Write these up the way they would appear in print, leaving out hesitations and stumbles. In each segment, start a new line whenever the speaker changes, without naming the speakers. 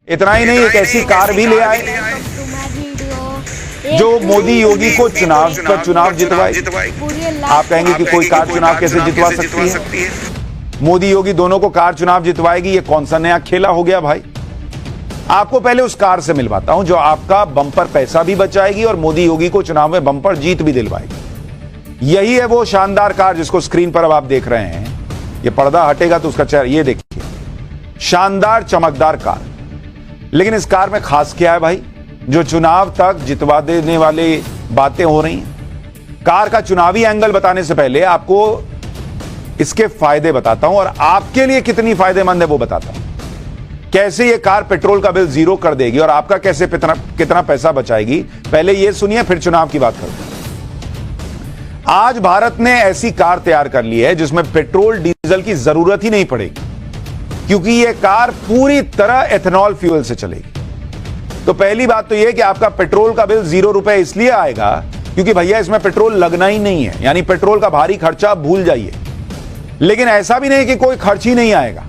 इतना ही नहीं, एक ऐसी कार भी ले आए जो मोदी योगी को चुनाव जितवाएगी। आप कहेंगे कि कोई कार चुनाव कैसे जितवा सकती है? मोदी योगी दोनों को कार चुनाव जितवाएगी, ये कौन सा नया खेला हो गया भाई? आपको पहले उस कार से मिलवाता हूं जो आपका बम्पर पैसा भी बचाएगी और मोदी योगी को चुनाव में बम्पर जीत भी दिलवाएगी। यही है वो शानदार कार जिसको स्क्रीन पर अब आप देख रहे हैं। ये पर्दा हटेगा तो उसका चेहरा, ये देखिए, शानदार चमकदार कार। लेकिन इस कार में खास क्या है भाई, जो चुनाव तक जितवा देने वाली बातें हो रही हैं? कार का चुनावी एंगल बताने से पहले आपको इसके फायदे बताता हूं और आपके लिए कितनी फायदेमंद है वो बताता हूं। कैसे ये कार पेट्रोल का बिल जीरो कर देगी और आपका कैसे कितना पैसा बचाएगी, पहले ये सुनिए, फिर चुनाव की बात करते हैं। आज भारत ने ऐसी कार तैयार कर ली है जिसमें पेट्रोल डीजल की जरूरत ही नहीं पड़ेगी, क्योंकि यह कार पूरी तरह एथेनॉल फ्यूल से चलेगी। तो पहली बात तो यह कि आपका पेट्रोल का बिल ₹0 इसलिए आएगा क्योंकि भैया इसमें पेट्रोल लगना ही नहीं है, यानी पेट्रोल का भारी खर्चा भूल जाइए। लेकिन ऐसा भी नहीं कि कोई खर्च ही नहीं आएगा।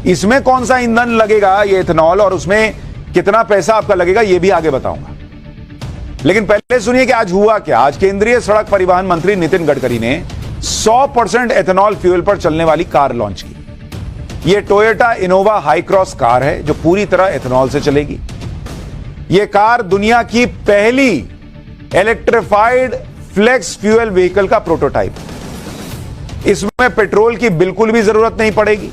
इसमें कौन सा ईंधन लगेगा, ये एथेनॉल, और उसमें कितना पैसा आपका लगेगा ये भी आगे बताऊंगा। लेकिन पहले सुनिए कि आज हुआ क्या। आज केंद्रीय सड़क परिवहन मंत्री नितिन गडकरी ने 100% एथेनॉल फ्यूल पर चलने वाली कार लॉन्च की। यह Toyota Innova high cross car है जो पूरी तरह एथेनॉल से चलेगी। यह कार दुनिया की पहली इलेक्ट्रिफाइड फ्लेक्स फ्यूल व्हीकल का प्रोटोटाइप है। इसमें पेट्रोल की बिल्कुल भी जरूरत नहीं पड़ेगी।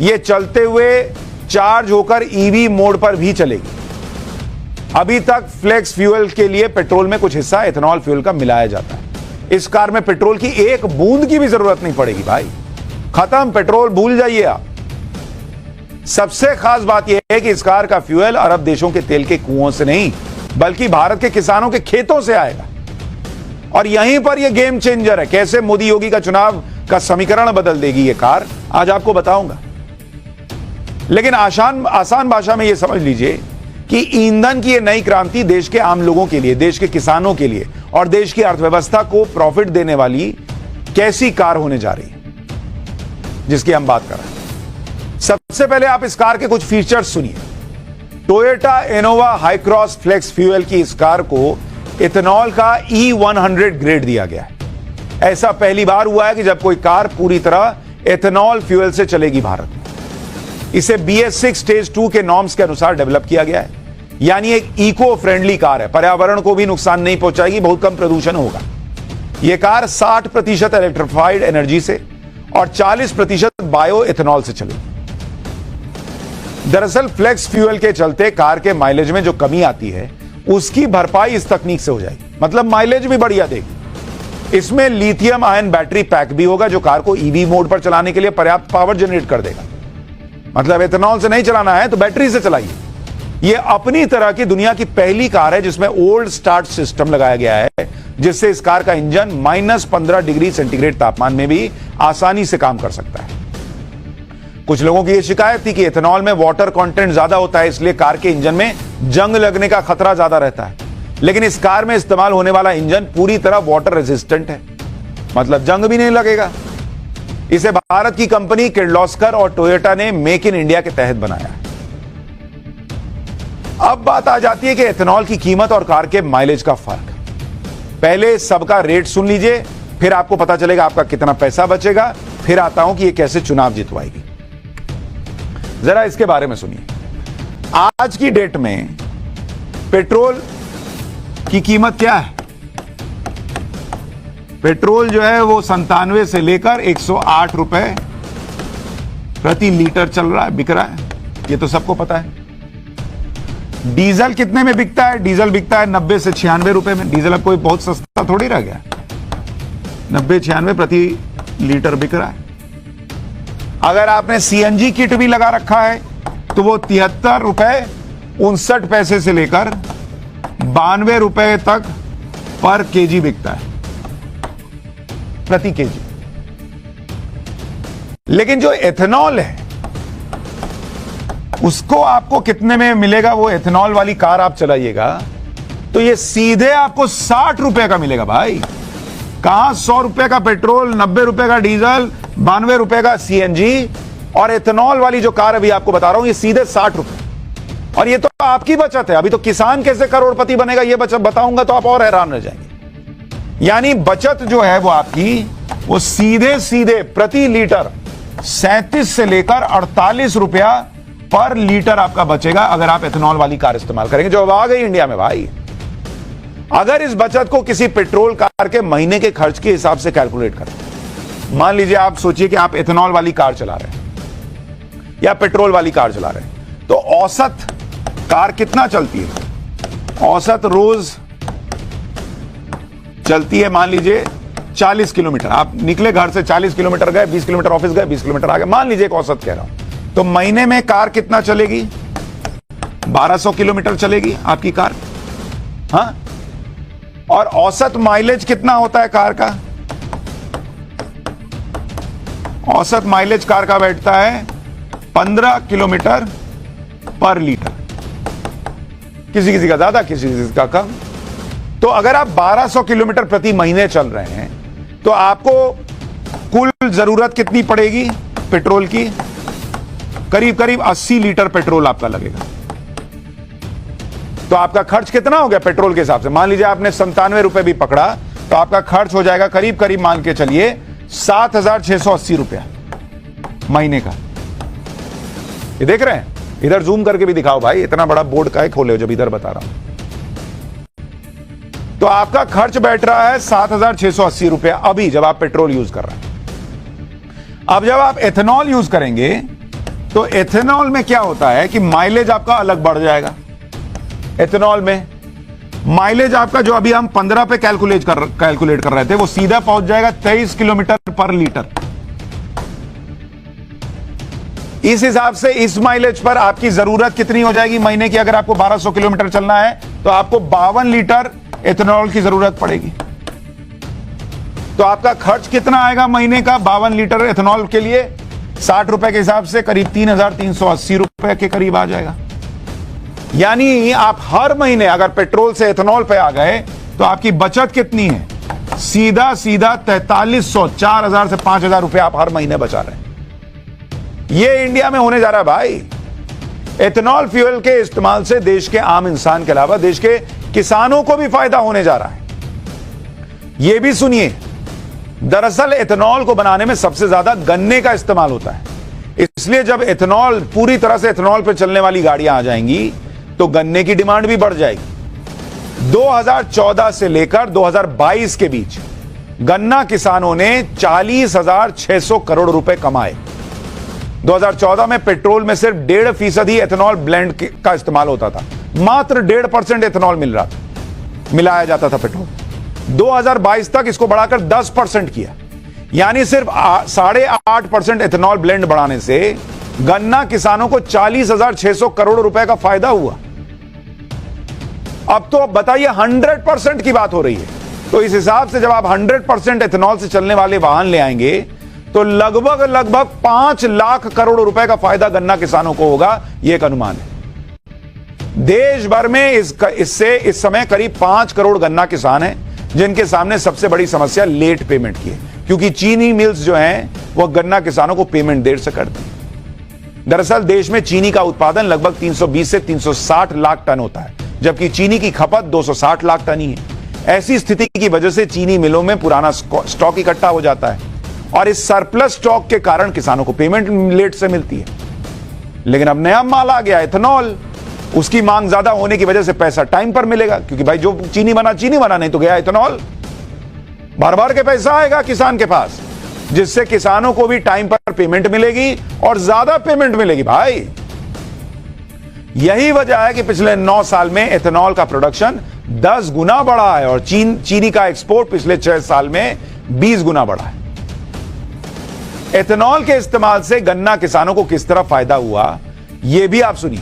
यह चलते हुए चार्ज होकर ईवी मोड पर भी चलेगी। अभी तक फ्लेक्स फ्यूल के लिए पेट्रोल में कुछ हिस्सा एथेनॉल फ्यूल का मिलाया जाता है। इस कार में पेट्रोल की एक बूंद की भी जरूरत नहीं पड़ेगी भाई। खत्म, पेट्रोल भूल जाइए आप। सबसे खास बात यह है कि इस कार का फ्यूल अरब देशों के तेल के कुओं से नहीं बल्कि भारत के किसानों के खेतों से आएगा। और यहीं पर यह गेम चेंजर है। कैसे मोदी योगी का चुनाव का समीकरण बदल देगी यह कार, आज आपको बताऊंगा। लेकिन आसान भाषा में यह समझ लीजिए कि ईंधन की यह नई क्रांति देश के आम लोगों के लिए, देश के किसानों के लिए और देश की अर्थव्यवस्था को प्रॉफिट देने वाली कैसी कार होने जा रही है जिसकी हम बात कर रहे हैं। सबसे पहले आप इस कार के कुछ फीचर्स सुनिए। Toyota Innova Hycross flex fuel की इस कार को इथेनॉल का E100 ग्रेड दिया गया है। ऐसा पहली बार हुआ है कि जब कोई कार पूरी तरह एथेनॉल फ्यूल से चलेगी भारत में। इसे BS6 स्टेज 2 के नॉर्म्स के अनुसार डेवलप किया गया है, यानी एक इको फ्रेंडली कार है। पर्यावरण को भी नुकसान नहीं पहुंचाएगी, बहुत कम प्रदूषण होगा। यह कार 60% इलेक्ट्रिफाइड एनर्जी से और 40% बायो एथेनॉल से चलेगी। दरअसल फ्लेक्स फ्यूल के चलते कार के माइलेज में जो कमी आती है उसकी भरपाई इस तकनीक से हो जाएगी, मतलब माइलेज भी बढ़िया देगी। इसमें लिथियम आयन बैटरी पैक भी होगा जो कार को ईवी मोड पर चलाने के लिए पर्याप्त पावर जनरेट कर देगा। मतलब एथेनॉल से नहीं चलाना है तो बैटरी से चलाइए। यह अपनी तरह की दुनिया की पहली कार है जिसमें ओल्ड स्टार्ट सिस्टम लगाया गया है, जिससे इस कार का इंजन -15 डिग्री सेंटीग्रेड तापमान में भी आसानी से काम कर सकता है। कुछ लोगों की यह शिकायत थी कि एथेनॉल में वाटर कंटेंट ज्यादा होता है, इसलिए कार के इंजन में जंग लगने का खतरा ज्यादा रहता है। लेकिन इस कार में इस्तेमाल होने वाला इंजन पूरी तरह वाटर रेजिस्टेंट है, मतलब जंग भी नहीं लगेगा। इसे भारत की कंपनी किर्लोस्कर और टोयोटा ने मेक इन इंडिया के तहत बनाया है। अब बात आ जाती है कि एथेनॉल की कीमत और कार के माइलेज का फर्क। पहले सबका रेट सुन लीजिए, फिर आपको पता चलेगा आपका कितना पैसा बचेगा। फिर आता हूं कि यह कैसे चुनाव जितवाएगी। जरा इसके बारे में सुनिए। आज की डेट में पेट्रोल की कीमत क्या है? पेट्रोल जो है वो 97 से लेकर 108 रुपए प्रति लीटर चल रहा है, बिक रहा है, ये तो सबको पता है। डीजल कितने में बिकता है? डीजल बिकता है 90 से 96 रुपए में। डीजल अब कोई बहुत सस्ता थोड़ी रह गया, 90-96 प्रति लीटर बिक रहा है। अगर आपने CNG किट भी लगा रखा है तो वो 73 रुपए 59 पैसे से लेकर 92 रुपए तक पर केजी बिकता है, प्रति केजी। लेकिन जो एथेनॉल है उसको आपको कितने में मिलेगा? वो एथेनॉल वाली कार आप चलाइएगा तो ये सीधे आपको 60 रुपए का मिलेगा भाई। कहां 100 रुपए का पेट्रोल, 90 रुपए का डीजल, 92 रुपए का CNG, और एथेनॉल वाली जो कार अभी आपको बता रहा हूं ये सीधे 60 रुपए। और ये तो आपकी बचत है। अभी तो किसान कैसे करोड़पति बनेगा ये बचत बताऊंगा तो आप और हैरान रह जाएंगे। यानी बचत जो है वो आपकी, वो सीधे सीधे प्रति लीटर 37 से लेकर 48 रुपया पर लीटर आपका बचेगा अगर आप एथेनॉल वाली कार इस्तेमाल करेंगे, जो अब आ गई इंडिया में भाई। अगर इस बचत को किसी पेट्रोल कार के महीने के खर्च के हिसाब से कैलकुलेट करें, मान लीजिए आप सोचिए कि आप एथेनॉल वाली कार चला रहे हैं या पेट्रोल वाली कार चला रहे हैं, तो औसत कार कितना चलती है? औसत रोज चलती है मान लीजिए 40 किलोमीटर। आप निकले घर से 40 किलोमीटर गए, 20 किलोमीटर ऑफिस गए, 20 किलोमीटर आ गए, मान लीजिए एक औसत कह रहा हूं। तो महीने में कार कितना चलेगी? 1200 किलोमीटर चलेगी आपकी कार। हाँ, और औसत माइलेज कितना होता है कार का? औसत माइलेज कार का बैठता है 15 किलोमीटर पर लीटर। किसी किसी का ज्यादा, किसी किसी का कम। तो अगर आप 1200 किलोमीटर प्रति महीने चल रहे हैं तो आपको कुल जरूरत कितनी पड़ेगी पेट्रोल की? करीब करीब 80 लीटर पेट्रोल आपका लगेगा। तो आपका खर्च कितना हो गया पेट्रोल के हिसाब से? मान लीजिए आपने 97 रुपए भी पकड़ा तो आपका खर्च हो जाएगा करीब करीब मान के चलिए 7,680 रुपया महीने का। ये देख रहे हैं? इधर जूम करके भी दिखाओ भाई, इतना बड़ा बोर्ड का है खोले हो जब इधर बता रहा हूं। तो आपका खर्च बैठ रहा है 7,680 रुपया अभी जब आप पेट्रोल यूज कर रहे हैं। अब जब आप एथेनॉल यूज करेंगे तो एथेनॉल में क्या होता है कि माइलेज आपका अलग बढ़ जाएगा। एथेनॉल में माइलेज आपका जो अभी हम 15 पे कैलकुलेट कर रहे थे वो सीधा पहुंच जाएगा 23 किलोमीटर पर लीटर। इस हिसाब से इस माइलेज पर आपकी जरूरत कितनी हो जाएगी महीने की? अगर आपको 1200 किलोमीटर चलना है तो आपको 52 लीटर एथेनॉल की जरूरत पड़ेगी। तो आपका खर्च कितना आएगा महीने का 52 लीटर एथेनॉल के लिए? 60 रुपए के हिसाब से करीब 3,380 रुपए के करीब आ जाएगा। यानी आप हर महीने अगर पेट्रोल से एथेनॉल पे आ गए तो आपकी बचत कितनी है? सीधा सीधा 4300, 4,000 से 5,000 रुपए आप हर महीने बचा रहे हैं। ये इंडिया में होने जा रहा है भाई। एथेनॉल फ्यूल के इस्तेमाल से देश के आम इंसान के अलावा देश के किसानों को भी फायदा होने जा रहा है। यह भी सुनिए, दरअसल एथेनॉल को बनाने में सबसे ज्यादा गन्ने का इस्तेमाल होता है, इसलिए जब एथेनॉल पूरी तरह से एथेनॉल पर चलने वाली गाड़ियां आ जाएंगी तो गन्ने की डिमांड भी बढ़ जाएगी। 2014 से लेकर 2022 के बीच गन्ना किसानों ने 40,600 करोड़ रुपए कमाए। 2014 में पेट्रोल में सिर्फ 1.5% ही एथेनॉल ब्लेंड का इस्तेमाल होता था, मात्र 1.5% एथेनॉल मिलाया जाता था पेट्रोल। 2022 तक इसको बढ़ाकर 10% किया, यानी सिर्फ 8.5% एथेनॉल ब्लेंड बढ़ाने से गन्ना किसानों को 40,600 करोड़ रुपए का फायदा हुआ। अब तो बताइए 100% की बात हो रही है। तो इस हिसाब से जब आप 100% एथेनॉल से चलने वाले वाहन ले आएंगे तो लगभग 5 लाख करोड़ रुपए का फायदा गन्ना किसानों को होगा, यह एक अनुमान है। देश भर में इससे इस समय करीब 5 करोड़ गन्ना किसान हैं जिनके सामने सबसे बड़ी समस्या लेट पेमेंट की है, क्योंकि चीनी मिल्स जो हैं वह गन्ना किसानों को पेमेंट देर से करती हैं। दरअसल देश में चीनी का उत्पादन लगभग 320 से 360 लाख टन होता है, जबकि चीनी की खपत 260 लाख टन ही है। ऐसी स्थिति की वजह से चीनी मिलों में पुराना स्टॉक इकट्ठा हो जाता है और इस सरप्लस स्टॉक के कारण किसानों को पेमेंट लेट से मिलती है। लेकिन अब नया माल आ गया एथेनॉल, उसकी मांग ज्यादा होने की वजह से पैसा टाइम पर मिलेगा, क्योंकि भाई जो चीनी बना, नहीं तो गया एथेनॉल। बार बार के पैसा आएगा किसान के पास, जिससे किसानों को भी टाइम पर पेमेंट मिलेगी और ज्यादा पेमेंट मिलेगी भाई। यही वजह है कि पिछले 9 साल में एथेनॉल का प्रोडक्शन 10 गुना बढ़ा है और चीनी का एक्सपोर्ट पिछले 6 साल में 20 गुना बढ़ा है। एथेनॉल के इस्तेमाल से गन्ना किसानों को किस तरह फायदा हुआ यह भी आप सुनिए।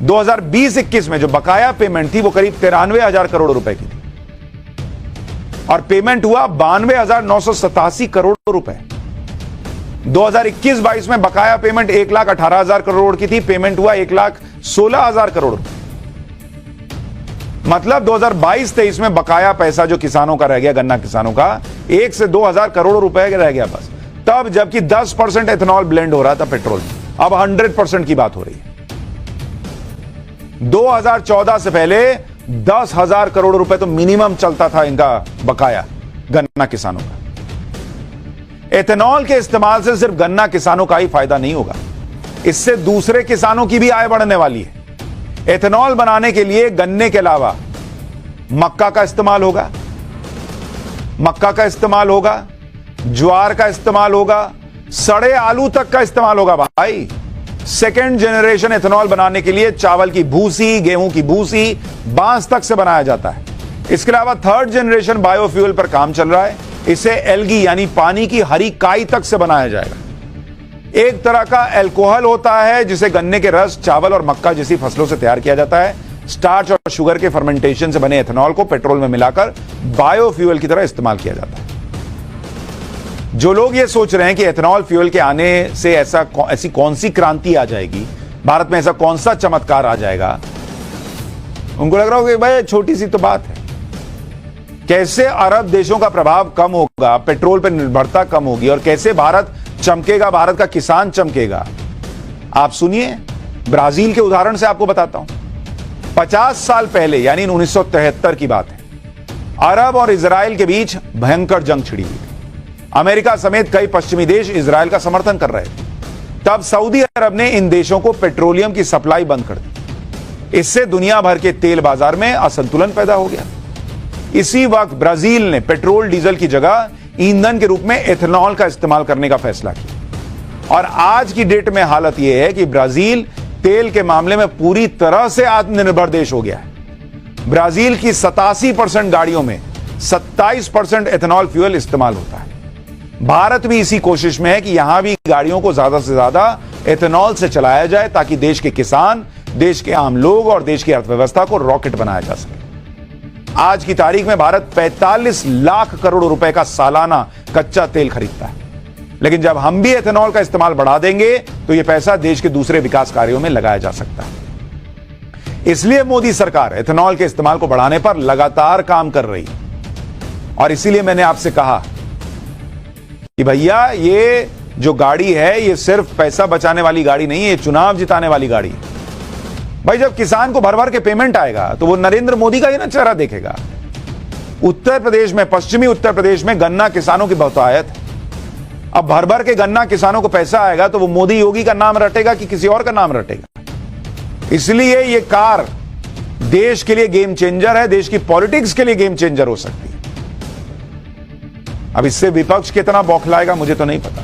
2020-21 में जो बकाया पेमेंट थी वो करीब 93,000 करोड़ रुपए की थी और पेमेंट हुआ 92,987 करोड़ रुपए। 2021-22 में बकाया पेमेंट 1,18,000 करोड़ की थी, पेमेंट हुआ 1,16,000 करोड़। मतलब 2022-23 में बकाया पैसा जो किसानों का रह गया, गन्ना किसानों का 1 से 2,000 करोड़ रुपए रह गया बस, तब जबकि 10% एथेनॉल ब्लेंड हो रहा था पेट्रोल में। अब 100% की बात हो रही है। 2014 से पहले 10,000 करोड़ रुपए तो मिनिमम चलता था इनका बकाया गन्ना किसानों का। एथेनॉल के इस्तेमाल से सिर्फ गन्ना किसानों का ही फायदा नहीं होगा, इससे दूसरे किसानों की भी आय बढ़ने वाली है। एथेनॉल बनाने के लिए गन्ने के अलावा मक्का का इस्तेमाल होगा, ज्वार का इस्तेमाल होगा, सड़े आलू तक का इस्तेमाल होगा भाई। सेकेंड जनरेशन एथेनॉल बनाने के लिए चावल की भूसी, गेहूं की भूसी, बांस तक से बनाया जाता है। इसके अलावा थर्ड जनरेशन बायोफ्यूल पर काम चल रहा है, इसे एल्गी यानी पानी की हरी काई तक से बनाया जाएगा। एक तरह का अल्कोहल होता है जिसे गन्ने के रस, चावल और मक्का जैसी फसलों से तैयार किया जाता है। स्टार्च और शुगर के फर्मेंटेशन से बने एथेनॉल को पेट्रोल में मिलाकर बायोफ्यूल की तरह इस्तेमाल किया जाता है। जो लोग ये सोच रहे हैं कि एथेनॉल फ्यूल के आने से ऐसी कौन सी क्रांति आ जाएगी, भारत में ऐसा कौन सा चमत्कार आ जाएगा, उनको लग रहा होगा कि भाई छोटी सी तो बात है। कैसे अरब देशों का प्रभाव कम होगा, पेट्रोल पर निर्भरता कम होगी और कैसे भारत चमकेगा, भारत का किसान चमकेगा। आप सुनिए, ब्राजील के उदाहरण से आपको बताता हूं। 50 साल पहले यानी 1973 की बात है, अरब और इजराइल के बीच भयंकर जंग छिड़ी हुई। अमेरिका समेत कई पश्चिमी देश इजराइल का समर्थन कर रहे थे। तब सऊदी अरब ने इन देशों को पेट्रोलियम की सप्लाई बंद कर दी। इससे दुनिया भर के तेल बाजार में असंतुलन पैदा हो गया। इसी वक्त ब्राजील ने पेट्रोल डीजल की जगह ईंधन के रूप में एथेनॉल का इस्तेमाल करने का फैसला किया और आज की डेट में हालत यह है कि ब्राजील तेल के मामले में पूरी तरह से आत्मनिर्भर देश हो गया है। ब्राजील की 87% गाड़ियों में 27% एथेनॉल फ्यूल इस्तेमाल होता है। भारत भी इसी कोशिश में है कि यहां भी गाड़ियों को ज्यादा से ज्यादा एथेनॉल से चलाया जाए ताकि देश के किसान, देश के आम लोग और देश की अर्थव्यवस्था को रॉकेट बनाया जा सके। आज की तारीख में भारत 45 लाख करोड़ रुपए का सालाना कच्चा तेल खरीदता है, लेकिन जब हम भी एथेनॉल का इस्तेमाल बढ़ा देंगे तो यह पैसा देश के दूसरे विकास कार्यों में लगाया जा सकता है। इसलिए मोदी सरकार एथेनॉल के इस्तेमाल को बढ़ाने पर लगातार काम कर रही है और इसीलिए मैंने आपसे कहा कि भैया ये जो गाड़ी है ये सिर्फ पैसा बचाने वाली गाड़ी नहीं है, ये चुनाव जिताने वाली गाड़ी है। भाई जब किसान को भर भर के पेमेंट आएगा तो वो नरेंद्र मोदी का ही ना चेहरा देखेगा। उत्तर प्रदेश में, पश्चिमी उत्तर प्रदेश में गन्ना किसानों की बहुतायत है। अब भर भर के गन्ना किसानों को पैसा आएगा तो वो मोदी योगी का नाम रटेगा कि किसी और का नाम रटेगा। इसलिए ये कार देश के लिए गेम चेंजर है, देश की पॉलिटिक्स के लिए गेम चेंजर हो सकती है। अब इससे विपक्ष कितना बौखलाएगा मुझे तो नहीं पता।